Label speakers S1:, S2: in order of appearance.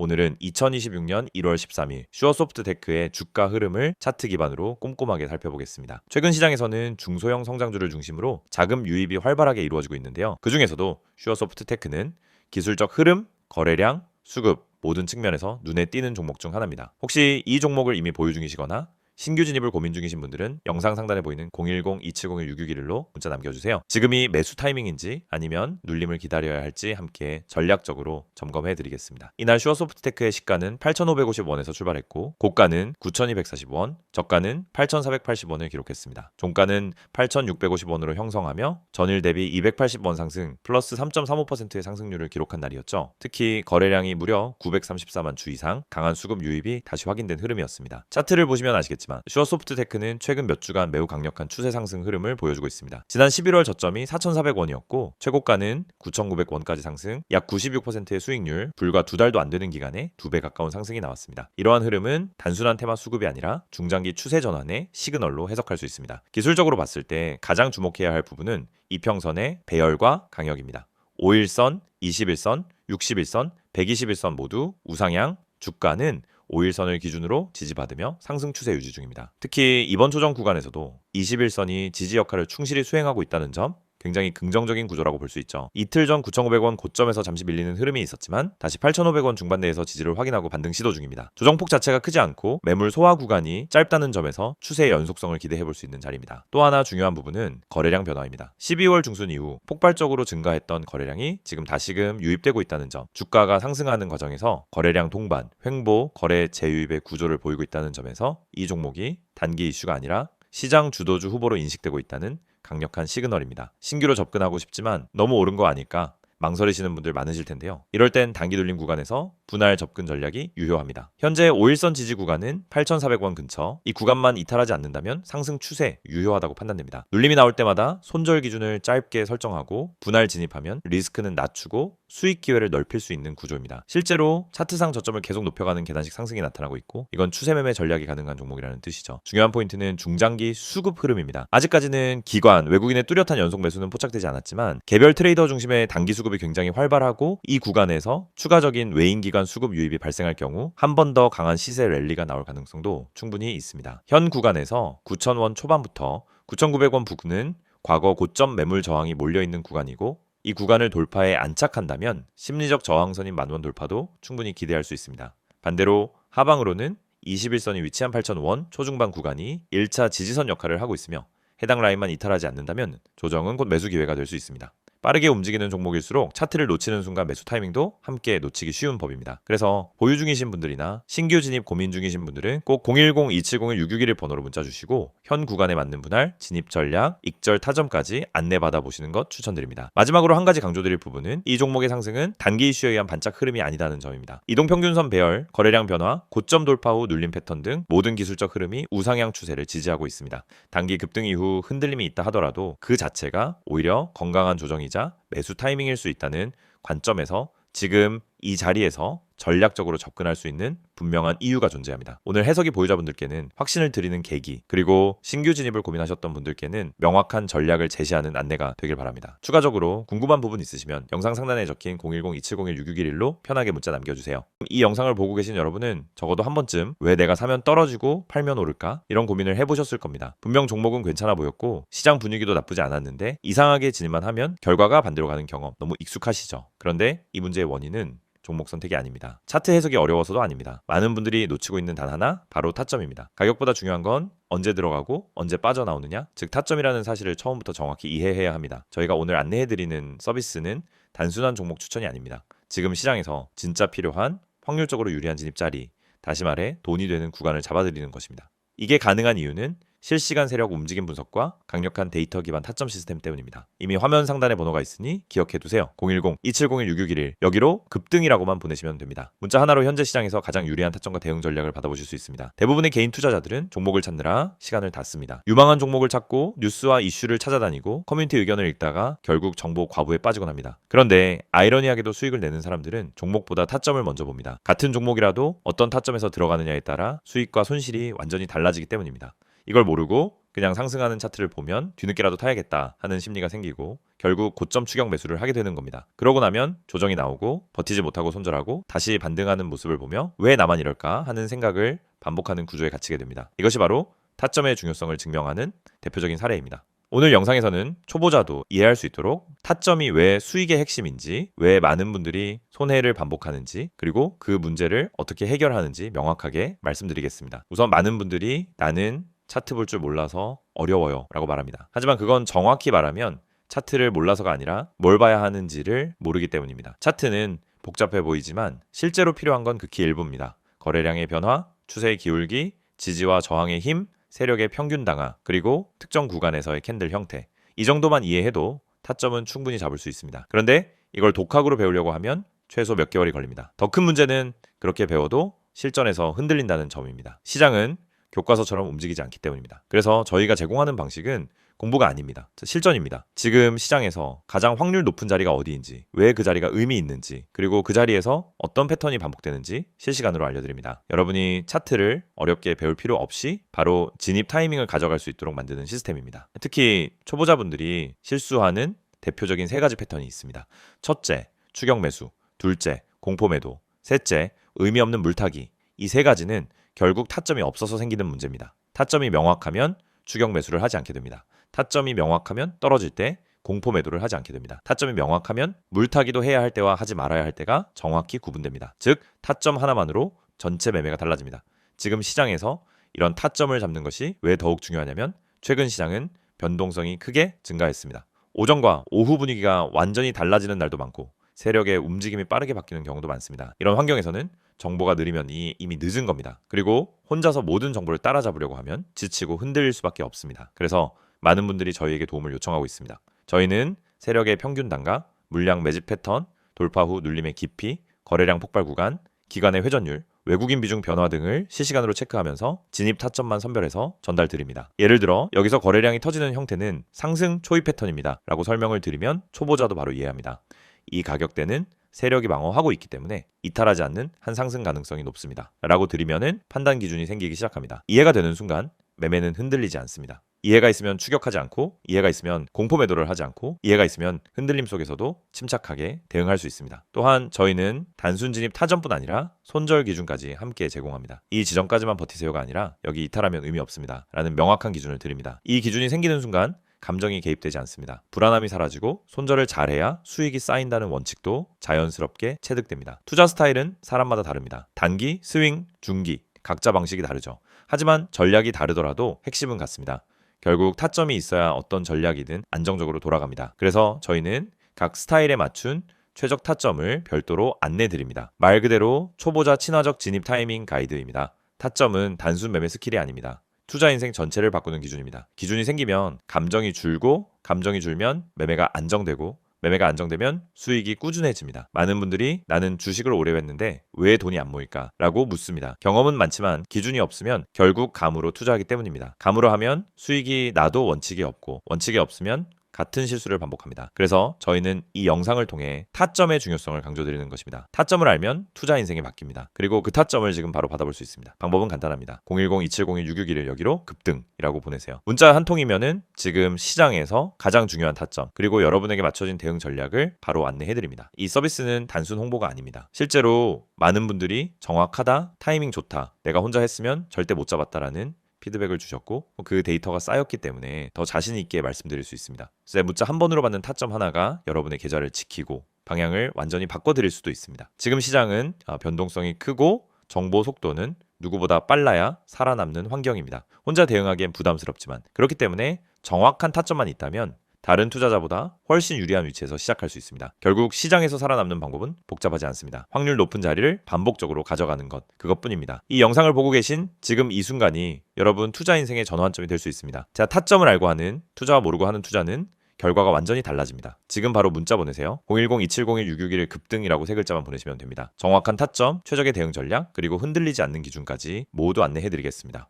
S1: 오늘은 2026년 1월 13일 슈어소프트테크의 주가 흐름을 차트 기반으로 꼼꼼하게 살펴보겠습니다. 최근 시장에서는 중소형 성장주를 중심으로 자금 유입이 활발하게 이루어지고 있는데요. 그 중에서도 슈어소프트테크는 기술적 흐름, 거래량, 수급 모든 측면에서 눈에 띄는 종목 중 하나입니다. 혹시 이 종목을 이미 보유 중이시거나 신규 진입을 고민 중이신 분들은 영상 상단에 보이는 010-2701-6611로 문자 남겨주세요. 지금이 매수 타이밍인지 아니면 눌림을 기다려야 할지 함께 전략적으로 점검해 드리겠습니다. 이날 슈어소프트테크의 시가는 8,550원에서 출발했고 고가는 9,240원, 저가는 8,480원을 기록했습니다. 종가는 8,650원으로 형성하며 전일 대비 280원 상승 플러스 3.35%의 상승률을 기록한 날이었죠. 특히 거래량이 무려 934만 주 이상 강한 수급 유입이 다시 확인된 흐름이었습니다. 차트를 보시면 아시겠지만 슈어소프트테크는 최근 몇 주간 매우 강력한 추세 상승 흐름을 보여주고 있습니다. 지난 11월 저점이 4,400원이었고 최고가는 9,900원까지 상승, 약 96%의 수익률, 불과 두 달도 안 되는 기간에 2배 가까운 상승이 나왔습니다. 이러한 흐름은 단순한 테마 수급이 아니라 중장기 추세 전환의 시그널로 해석할 수 있습니다. 기술적으로 봤을 때 가장 주목해야 할 부분은 이평선의 배열과 강역입니다. 5일선, 21선, 61선, 121선 모두 우상향, 주가는 5일선을 기준으로 지지받으며 상승 추세 유지 중입니다. 특히 이번 조정 구간에서도 21선이 지지 역할을 충실히 수행하고 있다는 점 굉장히 긍정적인 구조라고 볼 수 있죠. 이틀 전 9,500원 고점에서 잠시 밀리는 흐름이 있었지만 다시 8,500원 중반대에서 지지를 확인하고 반등 시도 중입니다. 조정폭 자체가 크지 않고 매물 소화 구간이 짧다는 점에서 추세의 연속성을 기대해 볼 수 있는 자리입니다. 또 하나 중요한 부분은 거래량 변화입니다. 12월 중순 이후 폭발적으로 증가했던 거래량이 지금 다시금 유입되고 있다는 점, 주가가 상승하는 과정에서 거래량 동반, 횡보, 거래 재유입의 구조를 보이고 있다는 점에서 이 종목이 단기 이슈가 아니라 시장 주도주 후보로 인식되고 있다는 강력한 시그널입니다. 신규로 접근하고 싶지만 너무 오른 거 아닐까 망설이시는 분들 많으실 텐데요. 이럴 땐 단기 눌림 구간에서 분할 접근 전략이 유효합니다. 현재 5일선 지지 구간은 8,400원 근처, 이 구간만 이탈하지 않는다면 상승 추세 유효하다고 판단됩니다. 눌림이 나올 때마다 손절 기준을 짧게 설정하고 분할 진입하면 리스크는 낮추고 수익 기회를 넓힐 수 있는 구조입니다. 실제로 차트상 저점을 계속 높여가는 계단식 상승이 나타나고 있고 이건 추세 매매 전략이 가능한 종목이라는 뜻이죠. 중요한 포인트는 중장기 수급 흐름입니다. 아직까지는 기관, 외국인의 뚜렷한 연속 매수는 포착되지 않았지만 개별 트레이더 중심의 단기 수급이 굉장히 활발하고 이 구간에서 추가적인 외인 기관 수급 유입이 발생할 경우 한 번 더 강한 시세 랠리가 나올 가능성도 충분히 있습니다. 현 구간에서 9,000원 초반부터 9,900원 부근은 과거 고점 매물 저항이 몰려있는 구간이고 이 구간을 돌파해 안착한다면 심리적 저항선인 10,000원 돌파도 충분히 기대할 수 있습니다. 반대로 하방으로는 21선이 위치한 8,000원 초중반 구간이 1차 지지선 역할을 하고 있으며 해당 라인만 이탈하지 않는다면 조정은 곧 매수 기회가 될 수 있습니다. 빠르게 움직이는 종목일수록 차트를 놓치는 순간 매수 타이밍도 함께 놓치기 쉬운 법입니다. 그래서 보유 중이신 분들이나 신규 진입 고민 중이신 분들은 꼭 010-2701-6611 번호로 문자 주시고 현 구간에 맞는 분할, 진입 전략, 익절 타점까지 안내받아 보시는 것 추천드립니다. 마지막으로 한 가지 강조드릴 부분은 이 종목의 상승은 단기 이슈에 의한 반짝 흐름이 아니다는 점입니다. 이동평균선 배열, 거래량 변화, 고점 돌파 후 눌림 패턴 등 모든 기술적 흐름이 우상향 추세를 지지하고 있습니다. 단기 급등 이후 흔들림이 있다 하더라도 그 자체가 오히려 건강한 조정이자 매수 타이밍일 수 있다는 관점에서 지금 이 자리에서 전략적으로 접근할 수 있는 분명한 이유가 존재합니다. 오늘 해석이 보유자분들께는 확신을 드리는 계기, 그리고 신규 진입을 고민하셨던 분들께는 명확한 전략을 제시하는 안내가 되길 바랍니다. 추가적으로 궁금한 부분 있으시면 영상 상단에 적힌 010-2701-6611로 편하게 문자 남겨주세요. 이 영상을 보고 계신 여러분은 적어도 한 번쯤 왜 내가 사면 떨어지고 팔면 오를까? 이런 고민을 해보셨을 겁니다. 분명 종목은 괜찮아 보였고 시장 분위기도 나쁘지 않았는데 이상하게 진입만 하면 결과가 반대로 가는 경험 너무 익숙하시죠? 그런데 이 문제의 원인은 종목 선택이 아닙니다. 차트 해석이 어려워서도 아닙니다. 많은 분들이 놓치고 있는 단 하나, 바로 타점입니다. 가격보다 중요한 건 언제 들어가고 언제 빠져나오느냐, 즉 타점이라는 사실을 처음부터 정확히 이해해야 합니다. 저희가 오늘 안내해드리는 서비스는 단순한 종목 추천이 아닙니다. 지금 시장에서 진짜 필요한 확률적으로 유리한 진입 자리, 다시 말해 돈이 되는 구간을 잡아드리는 것입니다. 이게 가능한 이유는 실시간 세력 움직임 분석과 강력한 데이터 기반 타점 시스템 때문입니다. 이미 화면 상단에 번호가 있으니 기억해두세요. 010-2701-6611 여기로 급등이라고만 보내시면 됩니다. 문자 하나로 현재 시장에서 가장 유리한 타점과 대응 전략을 받아보실 수 있습니다. 대부분의 개인 투자자들은 종목을 찾느라 시간을 다 씁니다. 유망한 종목을 찾고 뉴스와 이슈를 찾아다니고 커뮤니티 의견을 읽다가 결국 정보 과부에 빠지곤 합니다. 그런데 아이러니하게도 수익을 내는 사람들은 종목보다 타점을 먼저 봅니다. 같은 종목이라도 어떤 타점에서 들어가느냐에 따라 수익과 손실이 완전히 달라지기 때문입니다. 이걸 모르고 그냥 상승하는 차트를 보면 뒤늦게라도 타야겠다 하는 심리가 생기고 결국 고점 추격 매수를 하게 되는 겁니다. 그러고 나면 조정이 나오고 버티지 못하고 손절하고 다시 반등하는 모습을 보며 왜 나만 이럴까 하는 생각을 반복하는 구조에 갇히게 됩니다. 이것이 바로 타점의 중요성을 증명하는 대표적인 사례입니다. 오늘 영상에서는 초보자도 이해할 수 있도록 타점이 왜 수익의 핵심인지, 왜 많은 분들이 손해를 반복하는지, 그리고 그 문제를 어떻게 해결하는지 명확하게 말씀드리겠습니다. 우선 많은 분들이 나는 차트 볼 줄 몰라서 어려워요 라고 말합니다. 하지만 그건 정확히 말하면 차트를 몰라서가 아니라 뭘 봐야 하는지를 모르기 때문입니다. 차트는 복잡해 보이지만 실제로 필요한 건 극히 일부입니다. 거래량의 변화, 추세의 기울기, 지지와 저항의 힘, 세력의 평균 당하, 그리고 특정 구간에서의 캔들 형태. 이 정도만 이해해도 타점은 충분히 잡을 수 있습니다. 그런데 이걸 독학으로 배우려고 하면 최소 몇 개월이 걸립니다. 더 큰 문제는 그렇게 배워도 실전에서 흔들린다는 점입니다. 시장은 교과서처럼 움직이지 않기 때문입니다. 그래서 저희가 제공하는 방식은 공부가 아닙니다. 실전입니다. 지금 시장에서 가장 확률 높은 자리가 어디인지, 왜 그 자리가 의미 있는지, 그리고 그 자리에서 어떤 패턴이 반복되는지 실시간으로 알려드립니다. 여러분이 차트를 어렵게 배울 필요 없이 바로 진입 타이밍을 가져갈 수 있도록 만드는 시스템입니다. 특히 초보자분들이 실수하는 대표적인 3가지 패턴이 있습니다. 첫째, 추격 매수. 둘째, 공포 매도. 셋째, 의미 없는 물타기. 이 3가지는 결국 타점이 없어서 생기는 문제입니다. 타점이 명확하면 추격 매수를 하지 않게 됩니다. 타점이 명확하면 떨어질 때 공포 매도를 하지 않게 됩니다. 타점이 명확하면 물타기도 해야 할 때와 하지 말아야 할 때가 정확히 구분됩니다. 즉 타점 하나만으로 전체 매매가 달라집니다. 지금 시장에서 이런 타점을 잡는 것이 왜 더욱 중요하냐면 최근 시장은 변동성이 크게 증가했습니다. 오전과 오후 분위기가 완전히 달라지는 날도 많고 세력의 움직임이 빠르게 바뀌는 경우도 많습니다. 이런 환경에서는 정보가 느리면 이미 늦은 겁니다. 그리고 혼자서 모든 정보를 따라잡으려고 하면 지치고 흔들릴 수밖에 없습니다. 그래서 많은 분들이 저희에게 도움을 요청하고 있습니다. 저희는 세력의 평균 단가, 물량 매집 패턴, 돌파 후 눌림의 깊이, 거래량 폭발 구간, 기간의 회전율, 외국인 비중 변화 등을 실시간으로 체크하면서 진입 타점만 선별해서 전달드립니다. 예를 들어 여기서 거래량이 터지는 형태는 상승 초입 패턴입니다 라고 설명을 드리면 초보자도 바로 이해합니다. 이 가격대는 세력이 방어하고 있기 때문에 이탈하지 않는 한 상승 가능성이 높습니다 라고 드리면은 판단 기준이 생기기 시작합니다. 이해가 되는 순간 매매는 흔들리지 않습니다. 이해가 있으면 추격하지 않고, 이해가 있으면 공포 매도를 하지 않고, 이해가 있으면 흔들림 속에서도 침착하게 대응할 수 있습니다. 또한 저희는 단순 진입 타점뿐 아니라 손절 기준까지 함께 제공합니다. 이 지점까지만 버티세요가 아니라 여기 이탈하면 의미 없습니다 라는 명확한 기준을 드립니다. 이 기준이 생기는 순간 감정이 개입되지 않습니다. 불안함이 사라지고 손절을 잘해야 수익이 쌓인다는 원칙도 자연스럽게 체득됩니다. 투자 스타일은 사람마다 다릅니다. 단기, 스윙, 중기 각자 방식이 다르죠. 하지만 전략이 다르더라도 핵심은 같습니다. 결국 타점이 있어야 어떤 전략이든 안정적으로 돌아갑니다. 그래서 저희는 각 스타일에 맞춘 최적 타점을 별도로 안내드립니다. 말 그대로 초보자 친화적 진입 타이밍 가이드입니다. 타점은 단순 매매 스킬이 아닙니다. 투자 인생 전체를 바꾸는 기준입니다. 기준이 생기면 감정이 줄고, 감정이 줄면 매매가 안정되고, 매매가 안정되면 수익이 꾸준해집니다. 많은 분들이 나는 주식을 오래 했는데 왜 돈이 안 모일까? 라고 묻습니다. 경험은 많지만 기준이 없으면 결국 감으로 투자하기 때문입니다. 감으로 하면 수익이 나도 원칙이 없고, 원칙이 없으면 같은 실수를 반복합니다. 그래서 저희는 이 영상을 통해 타점의 중요성을 강조드리는 것입니다. 타점을 알면 투자 인생이 바뀝니다. 그리고 그 타점을 지금 바로 받아볼 수 있습니다. 방법은 간단합니다. 010-2701-661을 여기로 급등이라고 보내세요. 문자 한 통이면은 지금 시장에서 가장 중요한 타점, 그리고 여러분에게 맞춰진 대응 전략을 바로 안내해드립니다. 이 서비스는 단순 홍보가 아닙니다. 실제로 많은 분들이 정확하다, 타이밍 좋다, 내가 혼자 했으면 절대 못 잡았다라는 피드백을 주셨고 그 데이터가 쌓였기 때문에 더 자신 있게 말씀드릴 수 있습니다. 그래서 문자 한 번으로 받는 타점 하나가 여러분의 계좌를 지키고 방향을 완전히 바꿔드릴 수도 있습니다. 지금 시장은 변동성이 크고 정보 속도는 누구보다 빨라야 살아남는 환경입니다. 혼자 대응하기엔 부담스럽지만 그렇기 때문에 정확한 타점만 있다면 다른 투자자보다 훨씬 유리한 위치에서 시작할 수 있습니다. 결국 시장에서 살아남는 방법은 복잡하지 않습니다. 확률 높은 자리를 반복적으로 가져가는 것, 그것뿐입니다. 이 영상을 보고 계신 지금 이 순간이 여러분 투자 인생의 전환점이 될 수 있습니다. 자, 타점을 알고 하는, 투자와 모르고 하는 투자는 결과가 완전히 달라집니다. 지금 바로 문자 보내세요. 010-2701-661 급등이라고 3글자만 보내시면 됩니다. 정확한 타점, 최적의 대응 전략, 그리고 흔들리지 않는 기준까지 모두 안내해드리겠습니다.